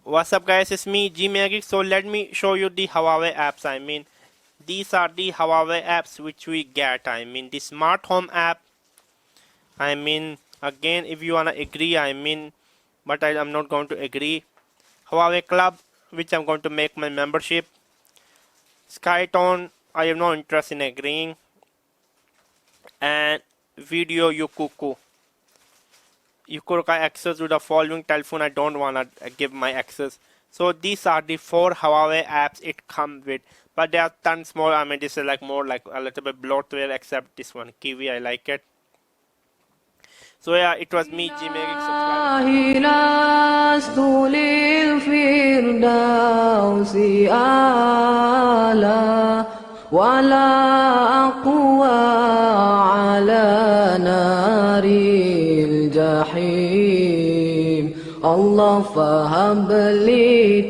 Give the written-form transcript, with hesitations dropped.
What's up guys, it's me Geek. So let me show you the Huawei apps. These are the Huawei apps which we get. The smart home app. Again, if you wanna agree, but I'm not going to agree. Huawei Club, which I'm going to make my membership. Skytone, I have no interest in agreeing. And Video Yukuku. You could access to the following telephone. I don't wanna give my access. So these are the 4 Huawei apps it comes with, but there are tons more. This is like more like a little bit bloatware, except this one Kiwi. I like it. So yeah, it was me, Geek. Allah faham beli